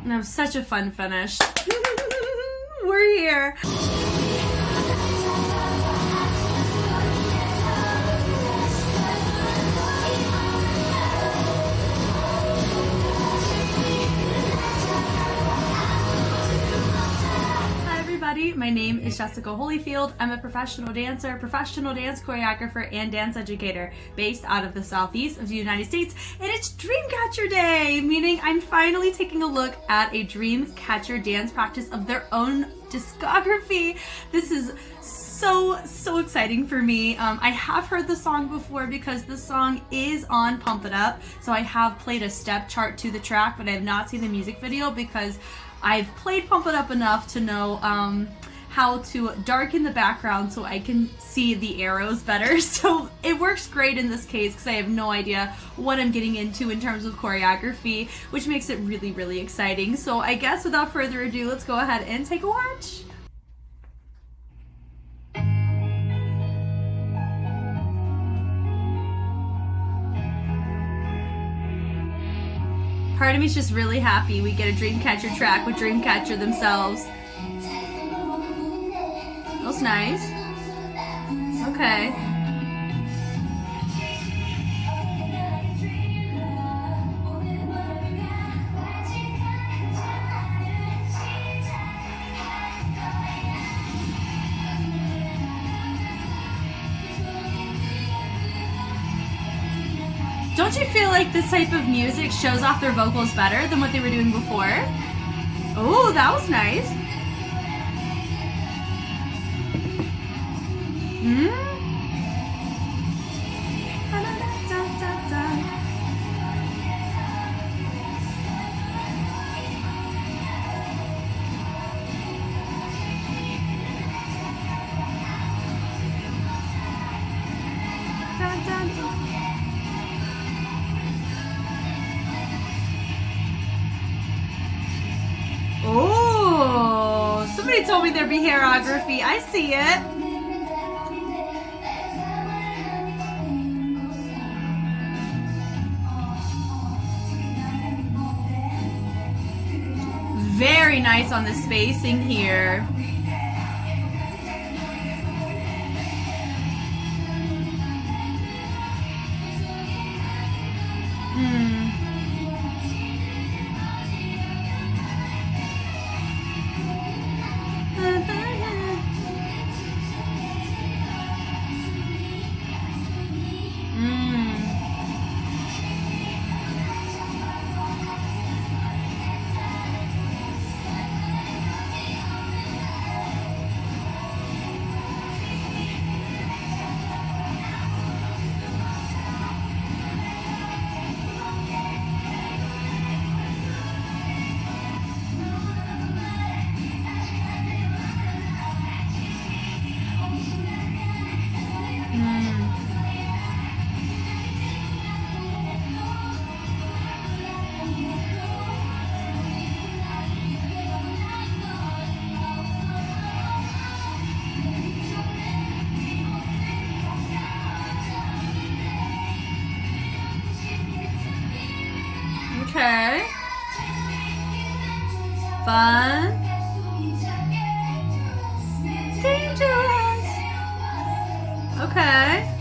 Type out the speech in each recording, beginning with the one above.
That was such a fun finish. We're here. My name is Jessica Holyfield. I'm a professional dancer, professional dance choreographer, and dance educator based out of the southeast of the United States. And it's Dreamcatcher Day, meaning I'm finally taking a look at a Dreamcatcher dance practice of their own discography. This is so exciting for me. I have heard the song before because the song is on Pump It Up, so I have played a step chart to the track, but I have not seen the music video because I've played Pump It Up enough to know how to darken the background so I can see the arrows better. So it works great in this case because I have no idea what I'm getting into in terms of choreography, which makes it really exciting. So I guess without further ado, let's go ahead and take a watch. Part of me is just really happy we get a Dreamcatcher track with Dreamcatcher themselves. That's nice. Okay. Don't you feel like this type of music shows off their vocals better than what they were doing before? Oh, that was nice. Oh, somebody told me there'd be choreography. I see it. Very nice on the spacing here. Okay. Fun. Dangerous. Okay.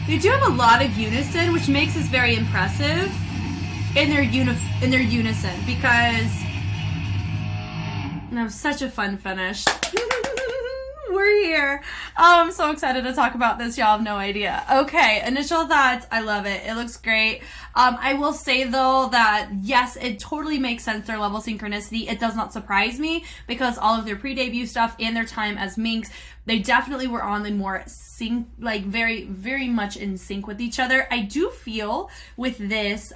They do have a lot of unison, which makes this very impressive in their unison, because that was such a fun finish. We're here. Oh, I'm so excited to talk about this. Y'all have no idea. Okay, initial thoughts. I love it. It looks great. I will say though that yes, it totally makes sense, their level synchronicity. It does not surprise me because all of their pre-debut stuff and their time as Minx, they definitely were on the more sync, like very much in sync with each other. I do feel with this,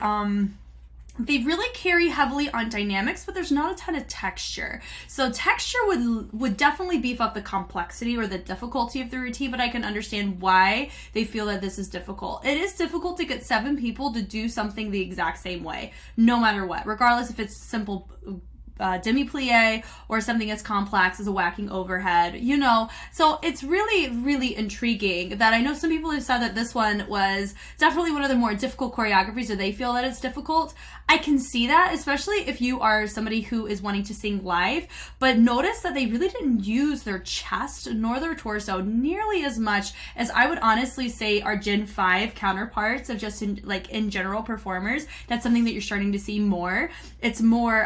they really carry heavily on dynamics, but there's not a ton of texture. So texture would definitely beef up the complexity or the difficulty of the routine, but I can understand why they feel that this is difficult. It is difficult to get 7 people to do something the exact same way, no matter what, regardless if it's simple demi-plie, or something as complex as a whacking overhead, you know. So it's really, really intriguing that I know some people have said that this one was definitely one of the more difficult choreographies, or they feel that it's difficult. I can see that, especially if you are somebody who is wanting to sing live, but notice that they really didn't use their chest nor their torso nearly as much as I would honestly say our Gen 5 counterparts of just in general performers. That's something that you're starting to see more. It's more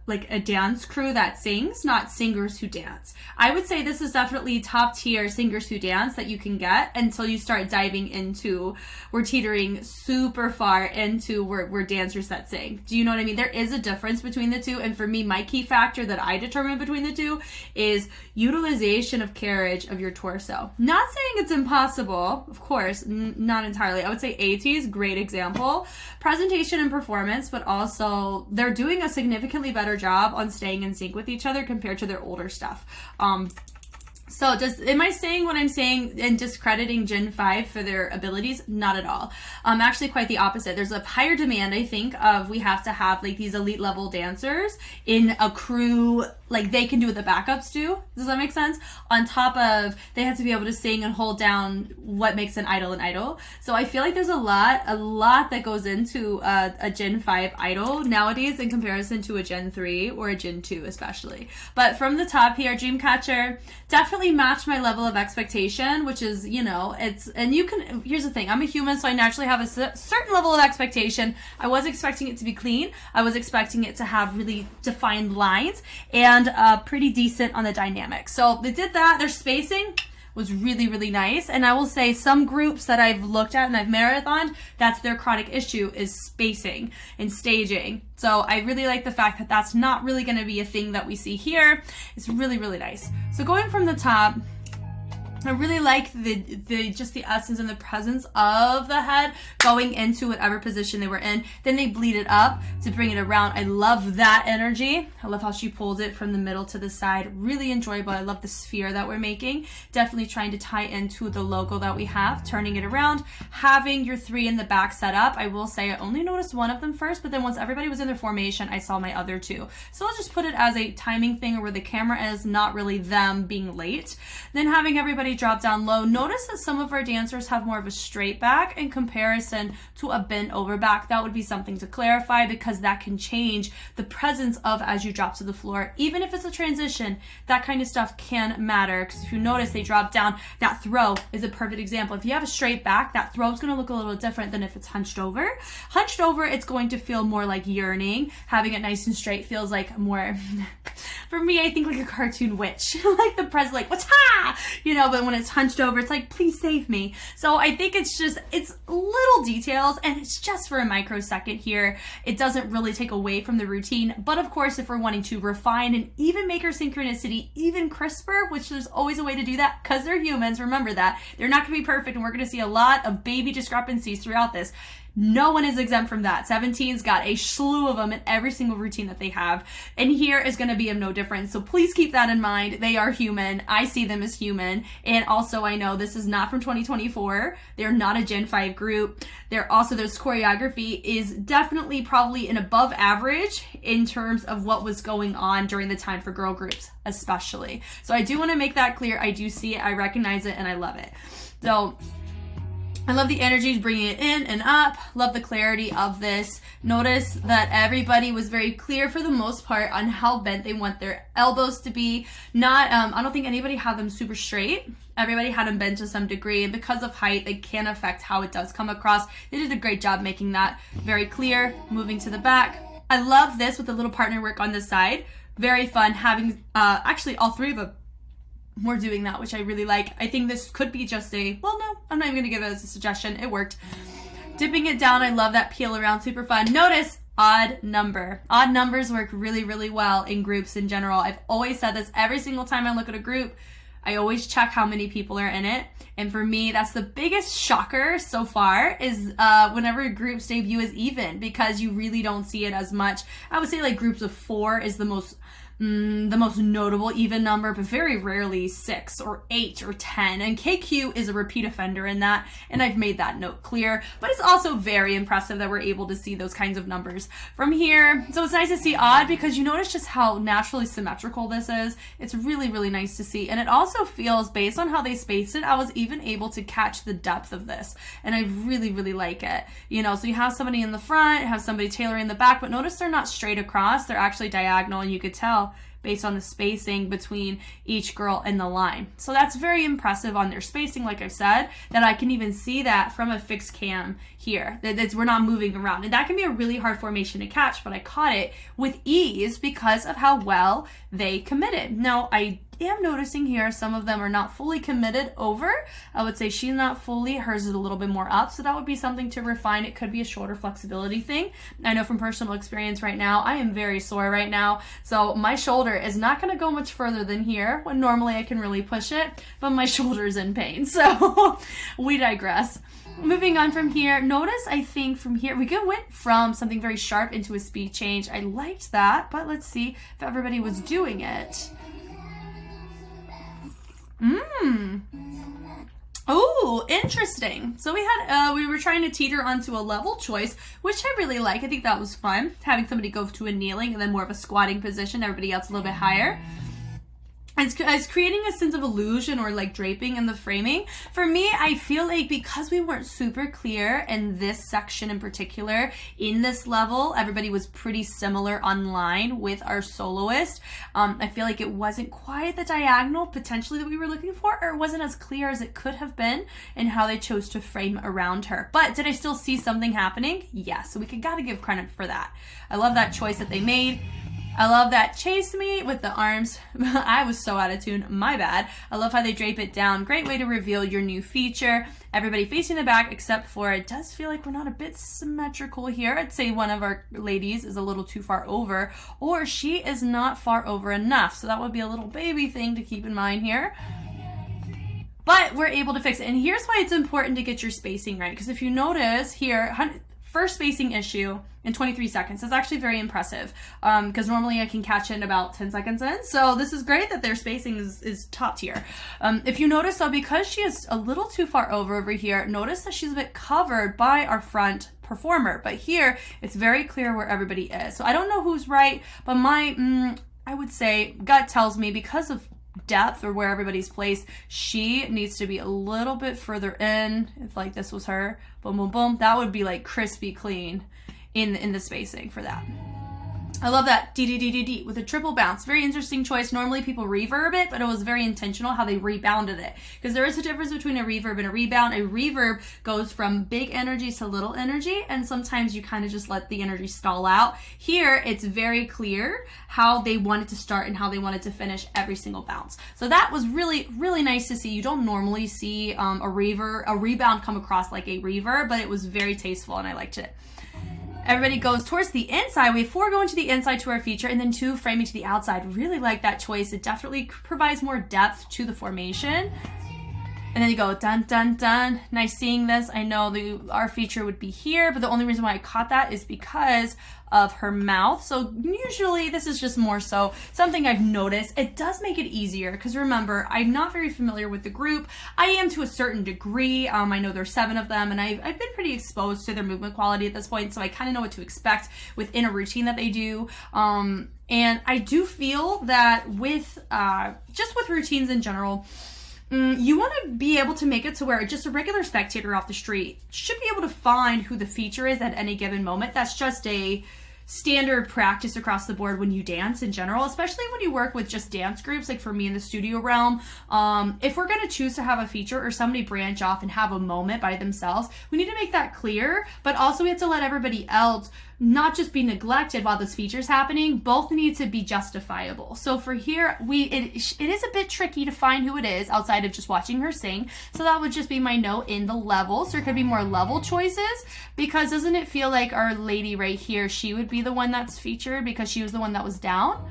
like a dance crew that sings, not singers who dance. I would say this is definitely top tier singers who dance that you can get until you start diving into, we're teetering super far into we're dancers that sing. Do you know what I mean? There is a difference between the two, and for me, my key factor that I determine between the two is utilization of carriage of your torso. Not saying it's impossible, of course, not entirely. I would say AT's great example. Presentation and performance, but also they're doing a significantly better job on staying in sync with each other compared to their older stuff. So am I saying what I'm saying and discrediting Gen 5 for their abilities? Not at all. Actually quite the opposite. There's a higher demand, I think, of we have to have like these elite level dancers in a crew like they can do what the backups do. Does that make sense? On top of, they have to be able to sing and hold down what makes an idol an idol. So I feel like there's a lot that goes into a Gen 5 idol nowadays in comparison to a Gen 3 or a Gen 2 especially. But from the top here, Dreamcatcher definitely matched my level of expectation, which is, you know, here's the thing, I'm a human, so I naturally have a certain level of expectation. I was expecting it to be clean. I was expecting it to have really defined lines and pretty decent on the dynamics. So they did that. Their spacing was really, really nice. And I will say some groups that I've looked at and I've marathoned, that's their chronic issue, is spacing and staging. So I really like the fact that that's not really going to be a thing that we see here. It's really, really nice. So going from the top, I really like just the essence and the presence of the head going into whatever position they were in. Then they bleed it up to bring it around. I love that energy. I love how she pulls it from the middle to the side. Really enjoyable. I love the sphere that we're making. Definitely trying to tie into the logo that we have, turning it around, having your three in the back set up. I will say I only noticed one of them first, but then once everybody was in their formation, I saw my other two. So I'll just put it as a timing thing where the camera is not really them being late. Then having everybody drop down low. Notice that some of our dancers have more of a straight back in comparison to a bent over back. That would be something to clarify because that can change the presence of as you drop to the floor. Even if it's a transition, that kind of stuff can matter, because if you notice they drop down, that throw is a perfect example. If you have a straight back, that throw is going to look a little different than if it's hunched over. Hunched over, it's going to feel more like yearning. Having it nice and straight feels like more, for me, I think like a cartoon witch. Like the press, like, what's ha? You know, but when it's hunched over, it's like, please save me. So I think it's little details, and it's just for a microsecond here. It doesn't really take away from the routine. But of course, if we're wanting to refine and even make our synchronicity even crisper, which there's always a way to do that because they're humans, remember that. They're not going to be perfect, and we're going to see a lot of baby discrepancies throughout this. No one is exempt from that. 17's got a slew of them in every single routine that they have. And here is going to be of no difference. So please keep that in mind. They are human. I see them as human. And also I know this is not from 2024. They're not a Gen 5 group. Their choreography is definitely probably an above average in terms of what was going on during the time for girl groups, especially. So I do want to make that clear. I do see it. I recognize it and I love it. So I love the energy, bringing it in and up. Love the clarity of this. Notice that everybody was very clear for the most part on how bent they want their elbows to be. I don't think anybody had them super straight. Everybody had them bent to some degree, and because of height, they can affect how it does come across. They did a great job making that very clear. Moving to the back. I love this with the little partner work on this side. Very fun having, actually all three of them we're doing that, which I really like. I think this could be just well, no, I'm not even gonna give it as a suggestion. It worked. Dipping it down, I love that peel around, super fun. Notice odd number. Odd numbers work really, really well in groups in general. I've always said this every single time I look at a group. I always check how many people are in it. And for me, that's the biggest shocker so far is whenever groups debut as even, because you really don't see it as much. I would say like groups of 4 is the most the most notable even number, but very rarely 6 or 8 or 10. And KQ is a repeat offender in that, and I've made that note clear. But it's also very impressive that we're able to see those kinds of numbers from here. So it's nice to see odd because you notice just how naturally symmetrical this is. It's really, really nice to see. And it also feels, based on how they spaced it, I was even able to catch the depth of this. And I really, really like it. You know, so you have somebody in the front, have somebody tailoring the back, but notice they're not straight across. They're actually diagonal, and you could tell based on the spacing between each girl and the line. So that's very impressive on their spacing, like I've said, that I can even see that from a fixed cam here, that we're not moving around. And that can be a really hard formation to catch, but I caught it with ease because of how well they committed. Now, I am noticing here some of them are not fully committed over. I would say she's not fully, hers is a little bit more up, so that would be something to refine. It could be a shoulder flexibility thing. I know from personal experience right now, I am very sore right now, so my shoulder is not going to go much further than here when normally I can really push it, but my shoulder's in pain, so we digress. Moving on from here, notice I think from here we went from something very sharp into a speed change. I liked that, but let's see if everybody was doing it. Oh, interesting. So we were trying to teeter onto a level choice, which I really like. I think that was fun, having somebody go to a kneeling and then more of a squatting position, everybody else a little bit higher. It's creating a sense of illusion or like draping in the framing. For me, I feel like because we weren't super clear in this section in particular, in this level, everybody was pretty similar online with our soloist. I feel like it wasn't quite the diagonal potentially that we were looking for, or it wasn't as clear as it could have been in how they chose to frame around her. But did I still see something happening? Yes, so we gotta give credit for that. I love that choice that they made. I love that chase me with the arms. I was so out of tune, my bad. I love how they drape it down. Great way to reveal your new feature. Everybody facing the back, except for it does feel like we're not a bit symmetrical here. I'd say one of our ladies is a little too far over, or she is not far over enough. So that would be a little baby thing to keep in mind here. But we're able to fix it. And here's why it's important to get your spacing right. Because if you notice here, first spacing issue in 23 seconds. It's actually very impressive because normally I can catch it in about 10 seconds in. So this is great that their spacing is top tier. If you notice though, because she is a little too far over here, notice that she's a bit covered by our front performer. But here, it's very clear where everybody is. So I don't know who's right, but my, I would say gut tells me because of depth or where everybody's placed, she needs to be a little bit further in. If like this was her, boom, boom, boom, that would be like crispy clean in the spacing for that. I love that D with a triple bounce. Very interesting choice. Normally people reverb it, but it was very intentional how they rebounded it. Because there is a difference between a reverb and a rebound. A reverb goes from big energy to little energy, and sometimes you kind of just let the energy stall out. Here, it's very clear how they wanted to start and how they wanted to finish every single bounce. So that was really, really nice to see. You don't normally see a rebound come across like a reverb, but it was very tasteful and I liked it. Everybody goes towards the inside. We have 4 going to the inside to our feature and then 2 framing to the outside. Really like that choice. It definitely provides more depth to the formation. And then you go dun, dun, dun. Nice seeing this. I know our feature would be here, but the only reason why I caught that is because of her mouth. So usually this is just more so something I've noticed. It does make it easier because remember, I'm not very familiar with the group. I am to a certain degree. I know there's 7 of them and I've been pretty exposed to their movement quality at this point. So I kind of know what to expect within a routine that they do. And I do feel that with, just with routines in general, you want to be able to make it to where just a regular spectator off the street should be able to find who the feature is at any given moment. That's just a standard practice across the board when you dance in general, especially when you work with just dance groups, like for me in the studio realm. If we're going to choose to have a feature or somebody branch off and have a moment by themselves, we need to make that clear, but also we have to let everybody else not just be neglected while this feature is happening. Both need to be justifiable. So for here, it is a bit tricky to find who it is outside of just watching her sing. So that would just be my note in the levels. There could be more level choices because doesn't it feel like our lady right here, she would be the one that's featured because she was the one that was down?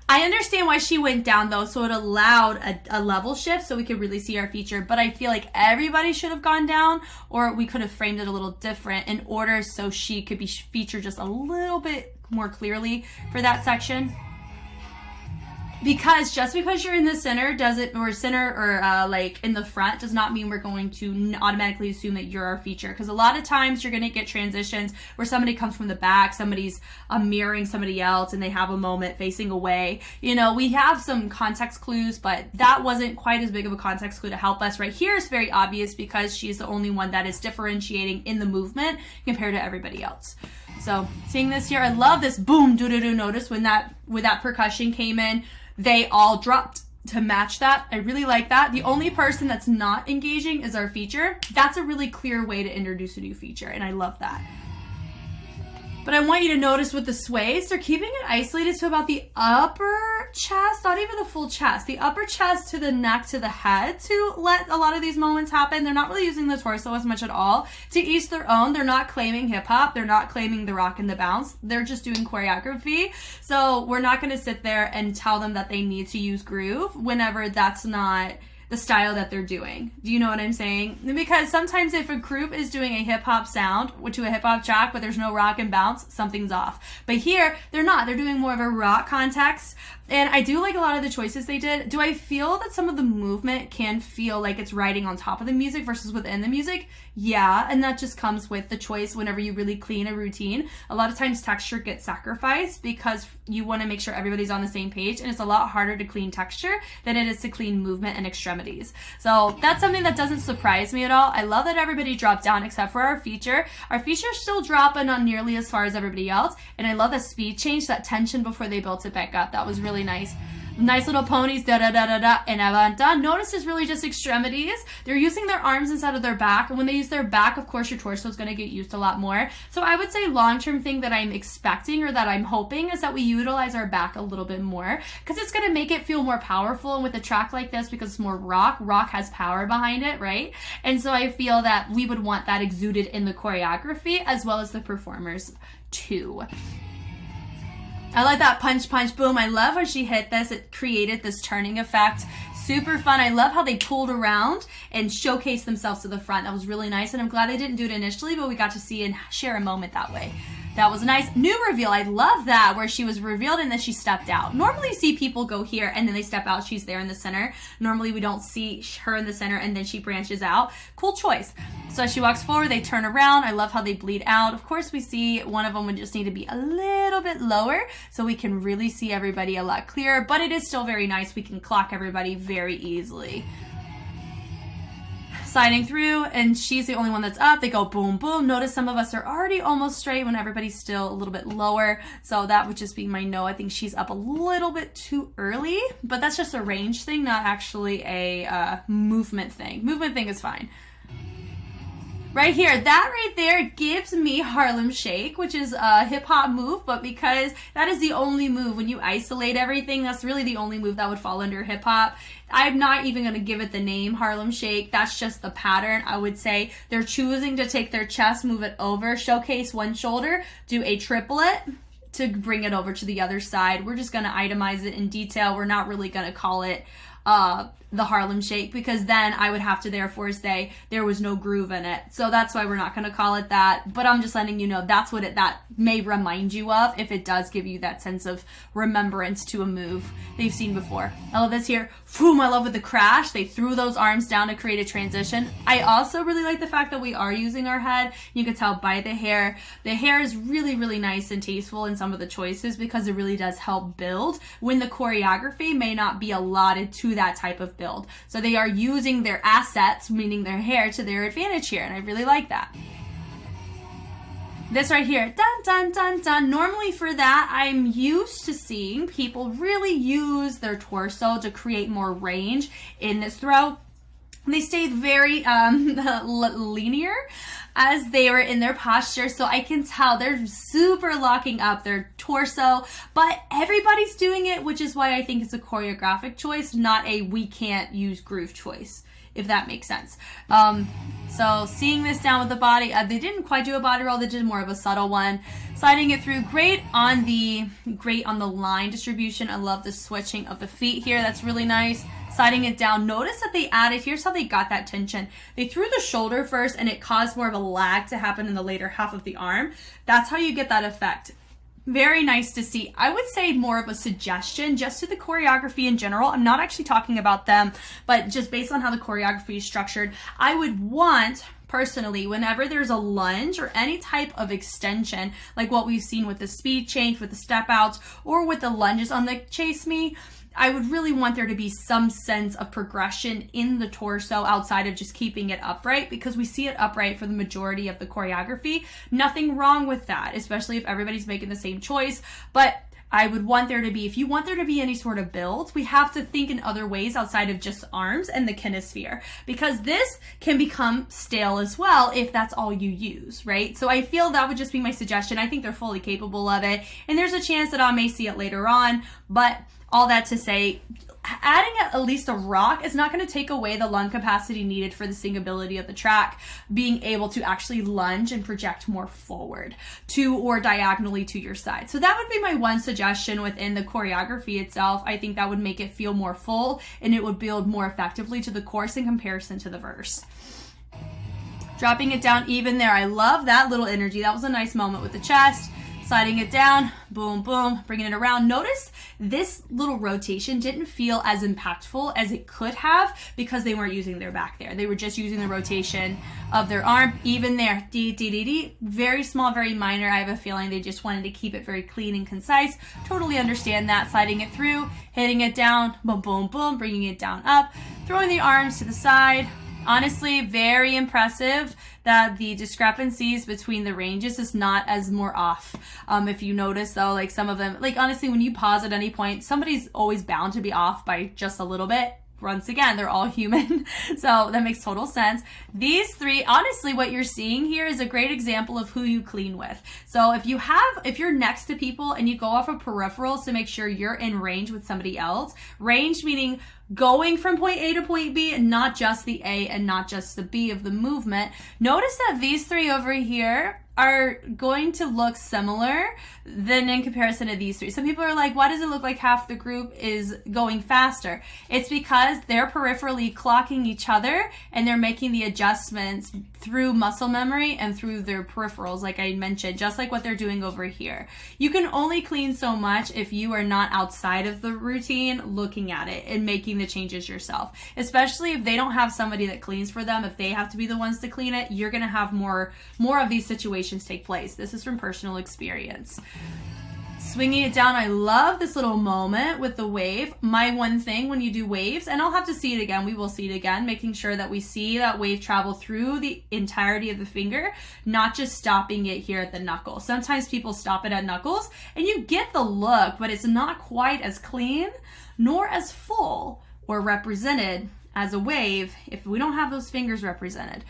I understand why she went down though, so it allowed a level shift so we could really see our feature, but I feel like everybody should have gone down, or we could have framed it a little different in order so she could be featured just a little bit more clearly for that section. Because just because you're in the center like in the front does not mean we're going to automatically assume that you're our feature. Because a lot of times you're going to get transitions where somebody comes from the back, somebody's mirroring somebody else, and they have a moment facing away. You know, we have some context clues, but that wasn't quite as big of a context clue to help us. Right here is very obvious because she's the only one that is differentiating in the movement compared to everybody else. So seeing this here, I love this boom, doo-doo-doo. Notice when that percussion came in, they all dropped to match that. I really like that. The only person that's not engaging is our feature. That's a really clear way to introduce a new feature, and I love that. But I want you to notice with the sways, they're keeping it isolated to about the upper chest, not even the full chest, the upper chest to the neck to the head to let a lot of these moments happen. They're not really using the torso as much at all. To each their own. They're not claiming hip hop. They're not claiming the rock and the bounce. They're just doing choreography. So we're not going to sit there and tell them that they need to use groove whenever that's not the style that they're doing. Do you know what I'm saying? Because sometimes if a group is doing a hip hop sound to a hip hop track, but there's no rock and bounce, something's off. But here, they're not. They're doing more of a rock context. And I do like a lot of the choices they did. Do I feel that some of the movement can feel like it's riding on top of the music versus within the music? Yeah, and that just comes with the choice whenever you really clean a routine. A lot of times texture gets sacrificed because you want to make sure everybody's on the same page, and it's a lot harder to clean texture than it is to clean movement and extremities. So that's something that doesn't surprise me at all. I love that everybody dropped down except for our feature. Our feature's still dropping not nearly as far as everybody else, and I love the speed change, that tension before they built it back up. That was really nice. Nice little ponies, da-da-da-da-da, and avanta. Notice it's really just extremities. They're using their arms instead of their back, and when they use their back, of course, your torso is going to get used a lot more. So I would say long-term thing that I'm expecting or that I'm hoping is that we utilize our back a little bit more, because it's going to make it feel more powerful. And with a track like this, because it's more rock has power behind it, right? And so I feel that we would want that exuded in the choreography as well as the performers too. I like that punch, punch, boom. I love how she hit this. It created this turning effect. Super fun. I love how they pulled around and showcased themselves to the front. That was really nice, and I'm glad I didn't do it initially, but we got to see and share a moment that way. That was a nice new reveal. I love that, where she was revealed and then she stepped out. Normally you see people go here and then they step out. She's there in the center. Normally we don't see her in the center and then she branches out. Cool choice. So as she walks forward, they turn around. I love how they bleed out. Of course, we see one of them would just need to be a little bit lower so we can really see everybody a lot clearer, but it is still very nice. We can clock everybody very easily. Sliding through, and she's the only one that's up. They go boom, boom. Notice some of us are already almost straight when everybody's still a little bit lower. So that would just be my no. I think she's up a little bit too early, but that's just a range thing, not actually a movement thing. Movement thing is fine. Right here, that right there gives me Harlem Shake, which is a hip hop move, but because that is the only move, when you isolate everything, that's really the only move that would fall under hip hop. I'm not even going to give it the name Harlem Shake. That's just the pattern. I would say they're choosing to take their chest, move it over, showcase one shoulder, do a triplet to bring it over to the other side. We're just going to itemize it in detail. We're not really going to call it the Harlem Shake, because then I would have to therefore say there was no groove in it. So that's why we're not going to call it that. But I'm just letting you know that's what that may remind you of, if it does give you that sense of remembrance to a move they've seen before. I love this here. Boom, I love with the crash. They threw those arms down to create a transition. I also really like the fact that we are using our head. You can tell by the hair. The hair is really, really nice and tasteful in some of the choices because it really does help build when the choreography may not be allotted to that type of build. So they are using their assets, meaning their hair, to their advantage here, and I really like that. This right here, dun, dun, dun, dun. Normally for that, I'm used to seeing people really use their torso to create more range in this throw. They stayed very linear as they were in their posture, so I can tell they're super locking up their torso, but everybody's doing it, which is why I think it's a choreographic choice, not a we can't use groove choice, if that makes sense. So seeing this down with the body, they didn't quite do a body roll, they did more of a subtle one. Sliding it through, great on the line distribution. I love the switching of the feet here, that's really nice. Sliding it down, notice that they added, here's how they got that tension. They threw the shoulder first and it caused more of a lag to happen in the later half of the arm. That's how you get that effect. Very nice to see. I would say more of a suggestion just to the choreography in general. I'm not actually talking about them, but just based on how the choreography is structured, I would want, personally, whenever there's a lunge or any type of extension, like what we've seen with the speed change, with the step outs, or with the lunges on the Chase Me, I would really want there to be some sense of progression in the torso outside of just keeping it upright, because we see it upright for the majority of the choreography. Nothing wrong with that, especially if everybody's making the same choice. But I would want there to be, if you want there to be any sort of build, we have to think in other ways outside of just arms and the kinesphere, because this can become stale as well if that's all you use, right? So I feel that would just be my suggestion. I think they're fully capable of it, and there's a chance that I may see it later on, but all that to say, adding at least a rock is not going to take away the lung capacity needed for the singability of the track, being able to actually lunge and project more forward to or diagonally to your side. So that would be my one suggestion within the choreography itself. I think that would make it feel more full, and it would build more effectively to the chorus in comparison to the verse. Dropping it down even there. I love that little energy. That was a nice moment with the chest. Sliding it down, boom, boom, bringing it around. Notice this little rotation didn't feel as impactful as it could have because they weren't using their back there. They were just using the rotation of their arm. Even there, D, D, D, D, very small, very minor. I have a feeling they just wanted to keep it very clean and concise. Totally understand that. Sliding it through, hitting it down, boom, boom, boom, bringing it down up, throwing the arms to the side. Honestly, very impressive that the discrepancies between the ranges is not as more off. If you notice though, like some of them, like honestly, when you pause at any point, somebody's always bound to be off by just a little bit. Once again, they're all human, so that makes total sense. These three, honestly, what you're seeing here is a great example of who you clean with. So if you're next to people and you go off of peripherals to make sure you're in range with somebody else, range meaning going from point A to point B, and not just the A and not just the B of the movement. Notice that these three over here are going to look similar than in comparison to these three. Some people are like, why does it look like half the group is going faster? It's because they're peripherally clocking each other and they're making the adjustments through muscle memory and through their peripherals, like I mentioned, just like what they're doing over here. You can only clean so much if you are not outside of the routine looking at it and making the changes yourself, especially if they don't have somebody that cleans for them. If they have to be the ones to clean it, you're going to have more of these situations take place. This is from personal experience. Swinging it down, I love this little moment with the wave. My one thing when you do waves, and I'll have to see it again, we will see it again, making sure that we see that wave travel through the entirety of the finger, not just stopping it here at the knuckle. Sometimes people stop it at knuckles and you get the look, but it's not quite as clean nor as full or represented as a wave if we don't have those fingers represented.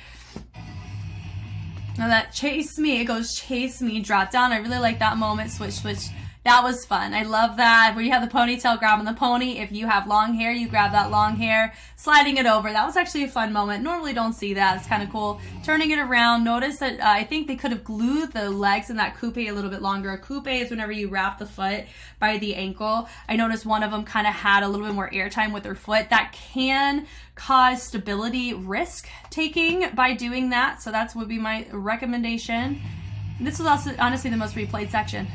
Now that chase me, it goes chase me, drop down. I really like that moment, switch, switch. That was fun. I love that. Where you have the ponytail, grabbing the pony. If you have long hair, you grab that long hair, sliding it over. That was actually a fun moment. Normally don't see that. It's kind of cool. Turning it around. Notice that I think they could have glued the legs in that coupe a little bit longer. A coupe is whenever you wrap the foot by the ankle. I noticed one of them kind of had a little bit more airtime with their foot. That can cause stability risk taking by doing that. So that would be my recommendation. This was also honestly the most replayed section.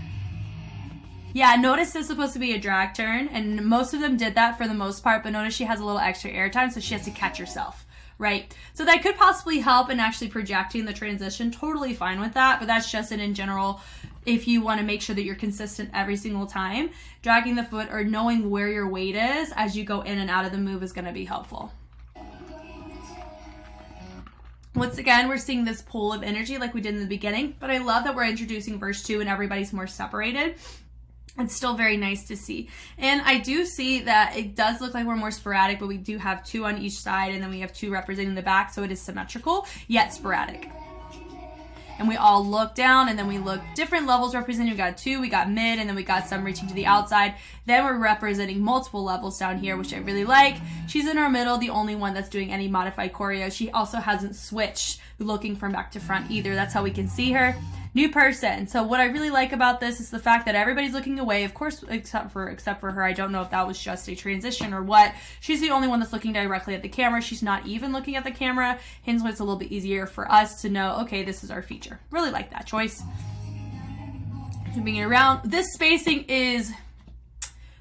Yeah, notice this is supposed to be a drag turn, and most of them did that for the most part, but notice she has a little extra airtime, so she has to catch herself, right? So that could possibly help in actually projecting the transition. Totally fine with that, but that's just it in general. If you want to make sure that you're consistent every single time, dragging the foot or knowing where your weight is as you go in and out of the move is going to be helpful. Once again, we're seeing this pool of energy like we did in the beginning, but I love that we're introducing verse 2 and everybody's more separated. It's still very nice to see. And I do see that it does look like we're more sporadic, but we do have 2 on each side, and then we have 2 representing the back, so it is symmetrical, yet sporadic. And we all look down, and then we look different levels represented. We got 2, we got mid, and then we got some reaching to the outside. Then we're representing multiple levels down here, which I really like. She's in our middle, the only one that's doing any modified choreo. She also hasn't switched looking from back to front either. That's how we can see her. New person. So what I really like about this is the fact that everybody's looking away, of course, except for her. I don't know if that was just a transition or what. She's the only one that's looking directly at the camera. She's not even looking at the camera. Hence why it's a little bit easier for us to know, okay, this is our feature. Really like that choice. Moving it around. This spacing is,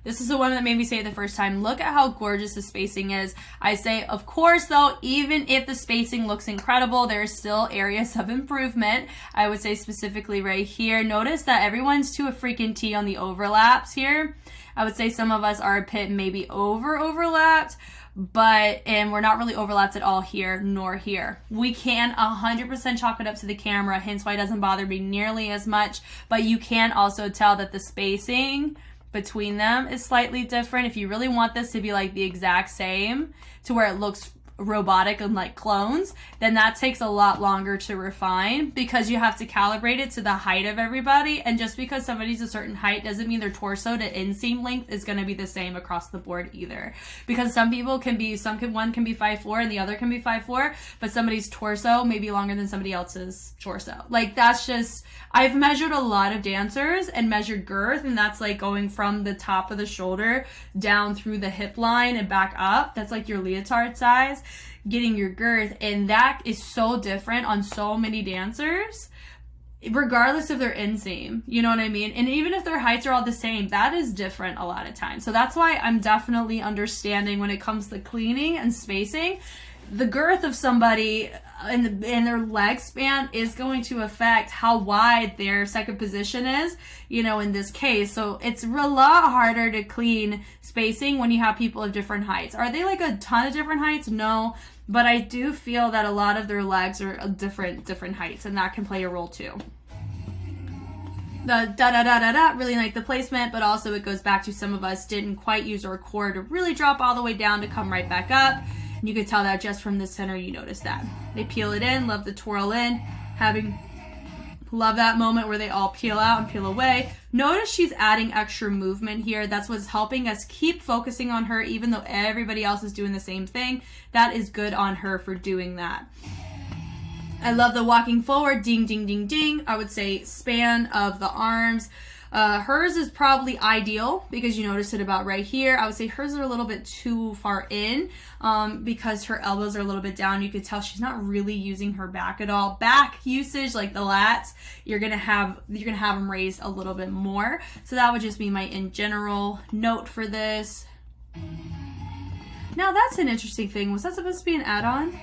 this is the one that made me say it the first time. Look at how gorgeous the spacing is. I say, of course, though, even if the spacing looks incredible, there's still areas of improvement. I would say specifically right here. Notice that everyone's to a freaking T on the overlaps here. I would say some of us are a bit maybe overlapped, and we're not really overlapped at all here nor here. We can 100% chalk it up to the camera, hence why it doesn't bother me nearly as much, but you can also tell that the spacing between them is slightly different. If you really want this to be like the exact same to where it looks robotic and like clones, then that takes a lot longer to refine because you have to calibrate it to the height of everybody. And just because somebody's a certain height doesn't mean their torso to inseam length is going to be the same across the board either. Because some people can be, one can be 5'4" and the other can be 5'4", but somebody's torso may be longer than somebody else's torso. Like that's just, I've measured a lot of dancers and measured girth, and that's like going from the top of the shoulder down through the hip line and back up. That's like your leotard size, getting your girth, and that is so different on so many dancers regardless of their inseam, you know what I mean? And even if their heights are all the same, that is different a lot of times. So that's why I'm definitely understanding when it comes to cleaning and spacing, the girth of somebody and their leg span is going to affect how wide their second position is, you know, in this case. So it's a lot harder to clean spacing when you have people of different heights. Are they like a ton of different heights? No, but I do feel that a lot of their legs are different heights, and that can play a role too. The da-da-da-da-da, really like the placement, but also it goes back to some of us didn't quite use our core to really drop all the way down to come right back up. You can tell that just from the center, you notice that. They peel it in, love the twirl in, love that moment where they all peel out and peel away. Notice she's adding extra movement here. That's what's helping us keep focusing on her, even though everybody else is doing the same thing. That is good on her for doing that. I love the walking forward, ding, ding, ding, ding. I would say span of the arms. Hers is probably ideal because you notice it about right here. I would say hers are a little bit too far in because her elbows are a little bit down. You could tell she's not really using her back at all. Back usage, like the lats, you're gonna have them raised a little bit more. So that would just be my in general note for this. Now that's an interesting thing. Was that supposed to be an add-on?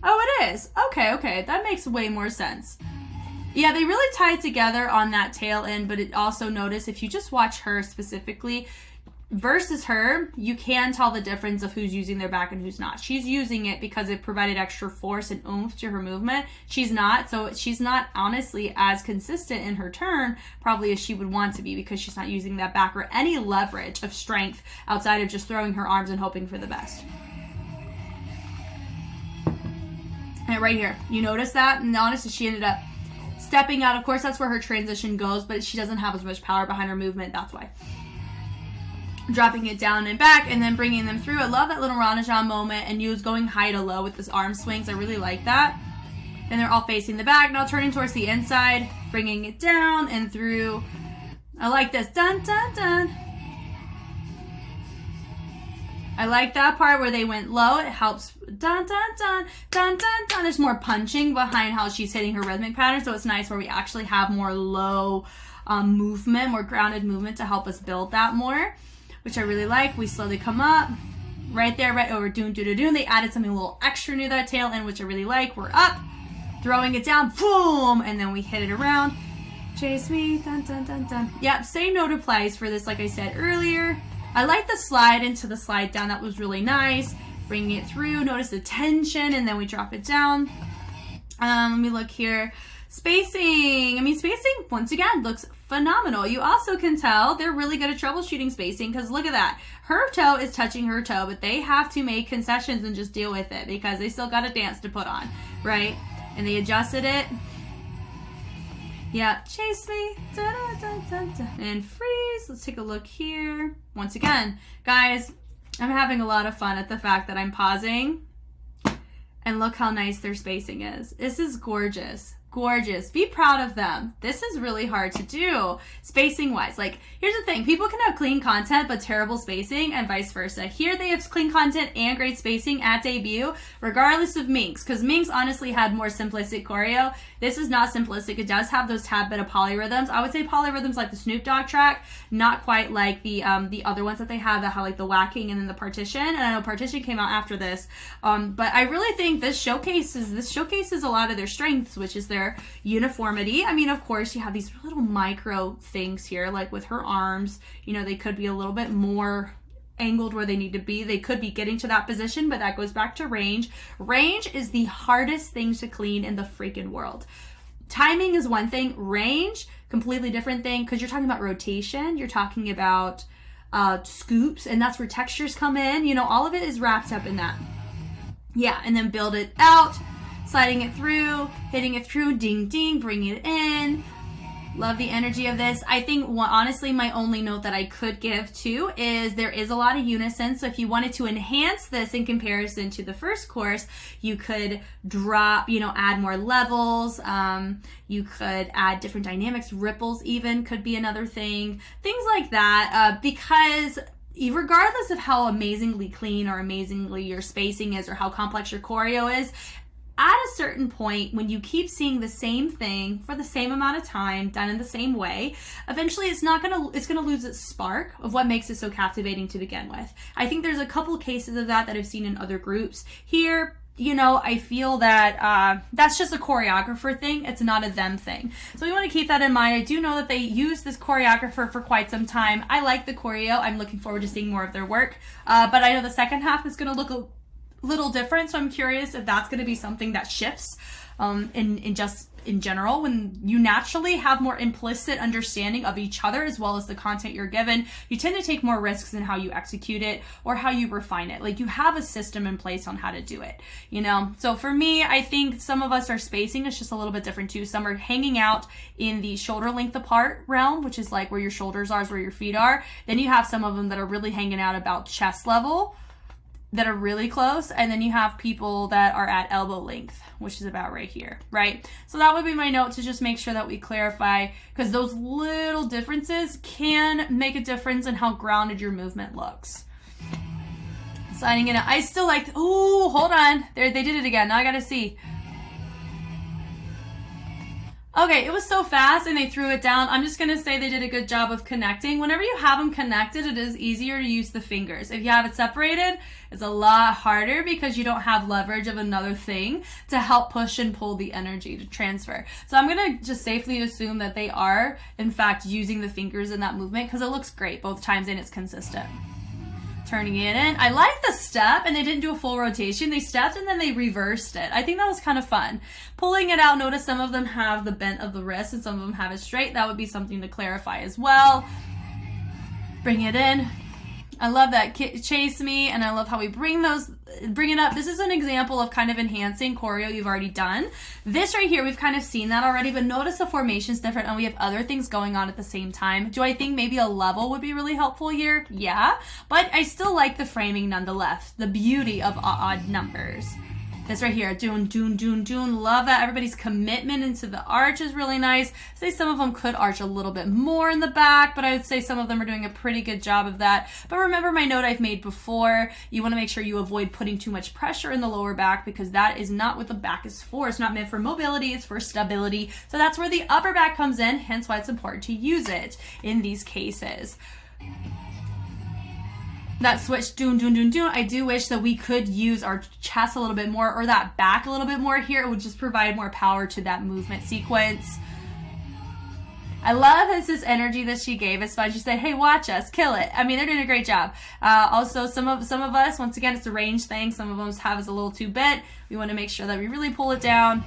Oh, it is. Okay. That makes way more sense. Yeah, they really tie it together on that tail end, but it also notice if you just watch her specifically versus her, you can tell the difference of who's using their back and who's not. She's using it because it provided extra force and oomph to her movement. She's not, so she's not honestly as consistent in her turn probably as she would want to be because she's not using that back or any leverage of strength outside of just throwing her arms and hoping for the best. And right here, you notice that? And honestly, she ended up stepping out. Of course, that's where her transition goes, but she doesn't have as much power behind her movement. That's why. Dropping it down and back and then bringing them through. I love that little Ranajan moment and you was going high to low with this arm swings. I really like that. And they're all facing the back. Now turning towards the inside, bringing it down and through. I like this. Dun, dun, dun. I like that part where they went low. It helps. Dun, dun, dun, dun, dun, dun. There's more punching behind how she's hitting her rhythmic pattern. So it's nice where we actually have more low movement, more grounded movement to help us build that more, which I really like. We slowly come up. Right there, right over doon, doon, doon, doon. They added something a little extra near that tail end, which I really like. We're up, throwing it down, boom, and then we hit it around. Chase me, dun, dun, dun, dun. Yep, same note applies for this, like I said earlier. I like the slide into the slide down. That was really nice. Bringing it through. Notice the tension, and then we drop it down. Let me look here. Spacing. I mean, spacing, once again, looks phenomenal. You also can tell they're really good at troubleshooting spacing because look at that. Her toe is touching her toe, but they have to make concessions and just deal with it because they still got a dance to put on, right? And they adjusted it. Yeah, chase me, da, da, da, da, da. And freeze. Let's take a look here. Once again, guys, I'm having a lot of fun at the fact that I'm pausing. And look how nice their spacing is. This is gorgeous. Gorgeous. Be proud of them. This is really hard to do spacing wise. Like, here's the thing. People can have clean content but terrible spacing and vice versa. Here they have clean content and great spacing at debut regardless of Minx, because Minx honestly had more simplistic choreo. This is not simplistic. It does have those tad bit of polyrhythms. I would say polyrhythms like the Snoop Dogg track, not quite like the other ones that they have that have like the whacking and then the partition. And I know partition came out after this, but I really think this showcases a lot of their strengths, which is their uniformity. I mean, of course, you have these little micro things here, like with her arms, you know, they could be a little bit more angled where they need to be. They could be getting to that position, but that goes back to range. Range is the hardest thing to clean in the freaking world. Timing is one thing. Range, completely different thing, because you're talking about rotation. You're talking about scoops, and that's where textures come in. You know, all of it is wrapped up in that. Yeah, and then build it out, sliding it through, hitting it through, ding, ding, bring it in. Love the energy of this. I think, honestly, my only note that I could give too is there is a lot of unison. So if you wanted to enhance this in comparison to the first course, you could drop, you know, add more levels. You could add different dynamics, ripples even could be another thing. Things like that, because regardless of how amazingly clean or amazingly your spacing is or how complex your choreo is, at a certain point, when you keep seeing the same thing for the same amount of time, done in the same way, eventually it's gonna lose its spark of what makes it so captivating to begin with. I think there's a couple of cases of that I've seen in other groups. Here, you know, I feel that that's just a choreographer thing. It's not a them thing. So we want to keep that in mind. I do know that they use this choreographer for quite some time. I like the choreo. I'm looking forward to seeing more of their work. But I know the second half is going to look a little different, so I'm curious if that's going to be something that shifts in general, when you naturally have more implicit understanding of each other as well as the content you're given. You tend to take more risks in how you execute it or how you refine it. Like, you have a system in place on how to do it, you know? So for me, I think some of us are spacing is just a little bit different too. Some are hanging out in the shoulder length apart realm, which is like where your shoulders are is where your feet are. Then you have some of them that are really hanging out about chest level, that are really close, and then you have people that are at elbow length, which is about right here, right? So that would be my note, to just make sure that we clarify, because those little differences can make a difference in how grounded your movement looks. Sliding in, I still like, oh, hold on, there, they did it again. Now I gotta see. Okay, it was so fast and they threw it down. I'm just going to say they did a good job of connecting. Whenever you have them connected, it is easier to use the fingers. If you have it separated, it's a lot harder because you don't have leverage of another thing to help push and pull the energy to transfer. So I'm going to just safely assume that they are, in fact, using the fingers in that movement because it looks great both times and it's consistent. Turning it in. I like the step, and they didn't do a full rotation. They stepped and then they reversed it. I think that was kind of fun. Pulling it out, notice some of them have the bent of the wrist and some of them have it straight. That would be something to clarify as well. Bring it in. I love that chase me, and I love how we bring it up. This is an example of kind of enhancing choreo you've already done. This right here, we've kind of seen that already, but notice the formation's different and we have other things going on at the same time. Do I think maybe a level would be really helpful here? Yeah, but I still like the framing nonetheless. The beauty of odd numbers. This right here, doon, doon, doon, doon. Love that. Everybody's commitment into the arch is really nice. Say some of them could arch a little bit more in the back, but I would say some of them are doing a pretty good job of that. But remember my note I've made before, you want to make sure you avoid putting too much pressure in the lower back because that is not what the back is for. It's not meant for mobility, it's for stability. So that's where the upper back comes in, hence why it's important to use it in these cases. That switch, doon, doon, doon, doon. I do wish that we could use our chest a little bit more or that back a little bit more here. It would just provide more power to that movement sequence. I love this energy that she gave us. She said, hey, watch us, kill it. I mean, they're doing a great job. Also, some of us, once again, it's a range thing. Some of them have us a little too bent. We want to make sure that we really pull it down.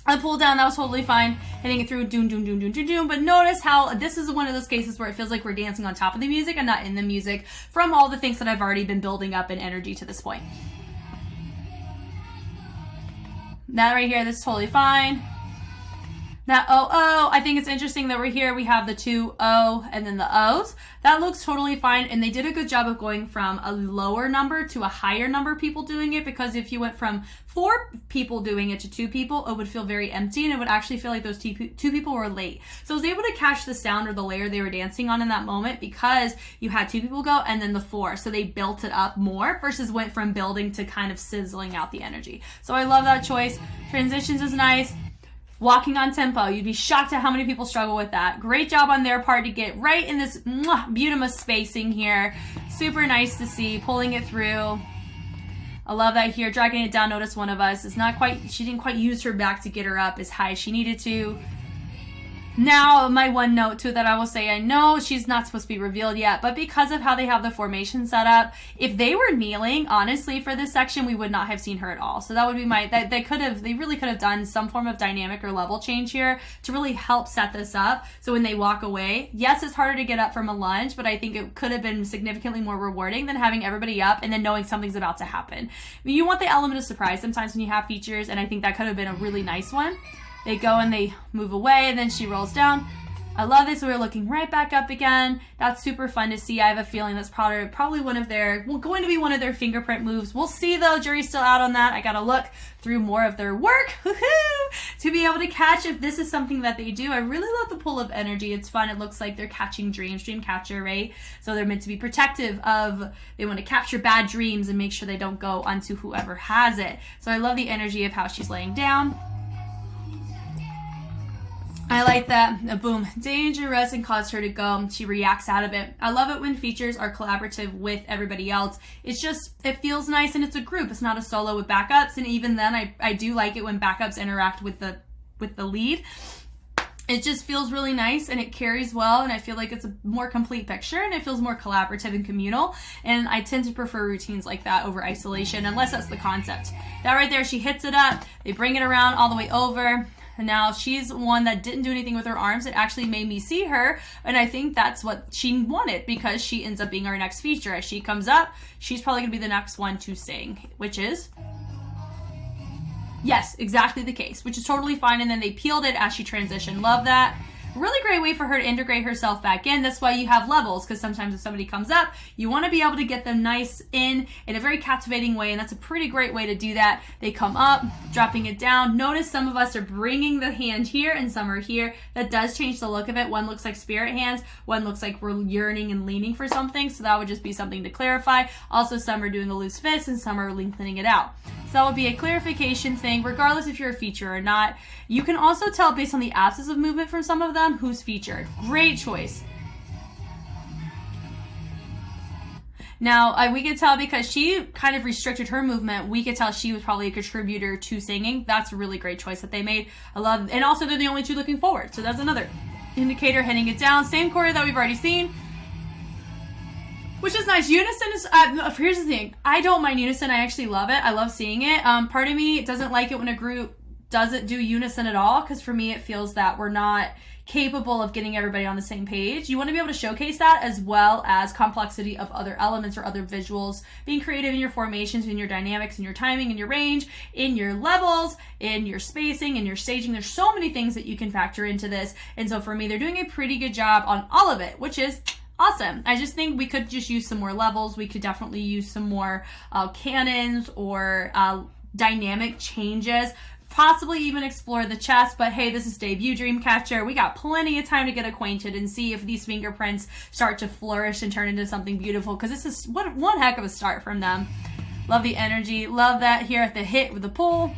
I pulled down, that was totally fine. Hitting it through, doom, doom, doom, doom, doom, doom. But notice how this is one of those cases where it feels like we're dancing on top of the music and not in the music from all the things that I've already been building up in energy to this point. That right here, this is totally fine. That O, I think it's interesting that we're here. We have the 2 O and then the O's. That looks totally fine. And they did a good job of going from a lower number to a higher number of people doing it, because if you went from 4 people doing it to 2 people, it would feel very empty and it would actually feel like those 2 people were late. So I was able to catch the sound or the layer they were dancing on in that moment, because you had 2 people go and then the 4. So they built it up more versus went from building to kind of sizzling out the energy. So I love that choice. Transitions is nice. Walking on tempo, you'd be shocked at how many people struggle with that. Great job on their part to get right in this beautiful spacing here. Super nice to see, pulling it through. I love that here, dragging it down. Notice one of us is not quite, she didn't quite use her back to get her up as high as she needed to. Now, my one note too that I will say, I know she's not supposed to be revealed yet, but because of how they have the formation set up, if they were kneeling, honestly, for this section, we would not have seen her at all. So that would be my, they really could have done some form of dynamic or level change here to really help set this up. So when they walk away, yes, it's harder to get up from a lunge, but I think it could have been significantly more rewarding than having everybody up and then knowing something's about to happen. I mean, you want the element of surprise sometimes when you have features, and I think that could have been a really nice one. They go and they move away, and then she rolls down. I love this. We're looking right back up again. That's super fun to see. I have a feeling that's probably one of their, going to be one of their fingerprint moves. We'll see though. Jury's still out on that. I got to look through more of their work to be able to catch if this is something that they do. I really love the pull of energy. It's fun. It looks like they're catching dreams, Dreamcatcher, right? So they're meant to be protective of, they want to capture bad dreams and make sure they don't go onto whoever has it. So I love the energy of how she's laying down. I like that. Boom. Dangerous, and cause her to go. She reacts out of it. I love it when features are collaborative with everybody else. It's just, it feels nice, and it's a group. It's not a solo with backups. And even then, I do like it when backups interact with the lead. It just feels really nice, and it carries well, and I feel like it's a more complete picture, and it feels more collaborative and communal, and I tend to prefer routines like that over isolation, unless that's the concept. That right there, she hits it up, they bring it around all the way over, and now she's one that didn't do anything with her arms. It actually made me see her, and I think that's what she wanted, because she ends up being our next feature. As she comes up, she's probably going to be the next one to sing, which is... Yes, exactly the case, which is totally fine. And then they peeled it as she transitioned. Love that. Really great way for her to integrate herself back in. That's why you have levels, because sometimes if somebody comes up, you want to be able to get them nice in a very captivating way, and that's a pretty great way to do that. They come up, dropping it down. Notice some of us are bringing the hand here and some are here. That does change the look of it. One looks like spirit hands, one looks like we're yearning and leaning for something, so that would just be something to clarify. Also, some are doing a loose fist and some are lengthening it out. So that would be a clarification thing, regardless if you're a feature or not. You can also tell based on the absence of movement from some of them who's featured. Great choice. Now, we could tell because she kind of restricted her movement, we could tell she was probably a contributor to singing. That's a really great choice that they made. I love, and also they're the only two looking forward. So that's another indicator, hitting it down. Same choreo that we've already seen. Which is nice. Unison is, here's the thing. I don't mind unison. I actually love it. I love seeing it. Part of me doesn't like it when a group doesn't do unison at all, because for me it feels that we're not capable of getting everybody on the same page. You want to be able to showcase that, as well as complexity of other elements or other visuals, being creative in your formations, in your dynamics, in your timing, in your range, in your levels, in your spacing, in your staging. There's so many things that you can factor into this. And so for me, they're doing a pretty good job on all of it, which is awesome. I just think we could just use some more levels. We could definitely use some more cannons or dynamic changes. Possibly even explore the chest, but hey, this is debut Dreamcatcher. We got plenty of time to get acquainted and see if these fingerprints start to flourish and turn into something beautiful, because this is one heck of a start from them. Love the energy. Love that here at the hit with the pull.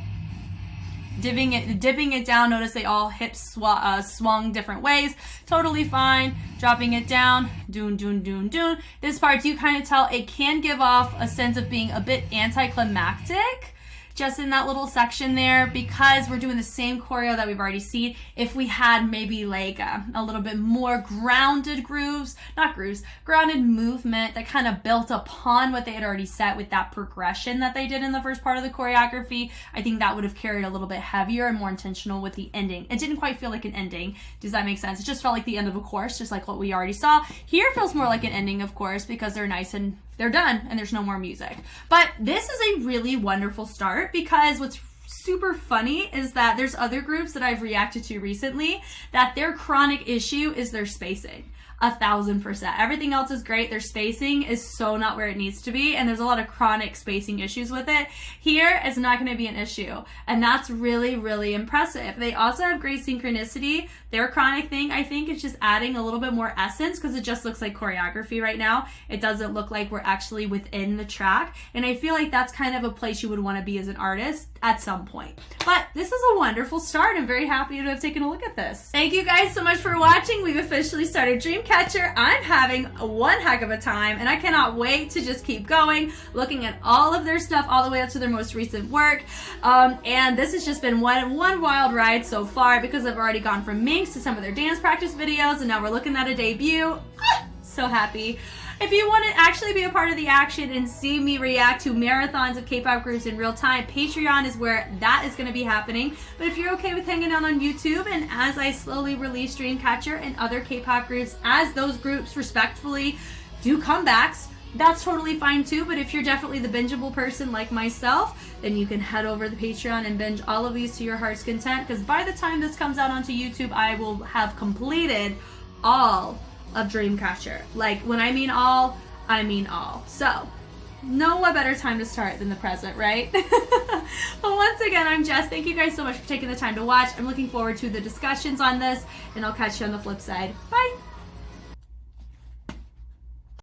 Dipping it down. Notice they all hips swung different ways. Totally fine. Dropping it down. Doon, doon, doon, doon. This part, you kind of tell it can give off a sense of being a bit anticlimactic, just in that little section there, because we're doing the same choreo that we've already seen. If we had maybe like a little bit more grounded grounded movement that kind of built upon what they had already set with that progression that they did in the first part of the choreography, I think that would have carried a little bit heavier and more intentional with the ending. It didn't quite feel like an ending. Does that make sense? It just felt like the end of a course, just like what we already saw. Here feels more like an ending, of course, because they're nice and they're done and there's no more music. But this is a really wonderful start, because what's super funny is that there's other groups that I've reacted to recently that their chronic issue is their spacing. 1000%. Everything else is great. Their spacing is so not where it needs to be, and there's a lot of chronic spacing issues with it. Here, it's not going to be an issue, and that's really, really impressive. They also have great synchronicity. Their chronic thing, I think, is just adding a little bit more essence because it just looks like choreography right now. It doesn't look like we're actually within the track, and I feel like that's kind of a place you would want to be as an artist at some point. But this is a wonderful start. I'm very happy to have taken a look at this. Thank you guys so much for watching. We've officially started Dreamcatcher. I'm having one heck of a time, and I cannot wait to just keep going, looking at all of their stuff all the way up to their most recent work. And this has just been one wild ride so far because I've already gone from Minx to some of their dance practice videos, and now we're looking at a debut. So happy. If you want to actually be a part of the action and see me react to marathons of K-pop groups in real time, Patreon is where that is going to be happening. But if you're okay with hanging out on YouTube, and as I slowly release Dreamcatcher and other K-pop groups, as those groups respectfully do comebacks, that's totally fine too. But if you're definitely the bingeable person like myself, then you can head over to Patreon and binge all of these to your heart's content, because by the time this comes out onto YouTube, I will have completed all of Dreamcatcher. Like, when I mean all, I mean all. So, no what better time to start than the present, right? But once again, I'm Jess. Thank you guys so much for taking the time to watch. I'm looking forward to the discussions on this, and I'll catch you on the flip side. Bye!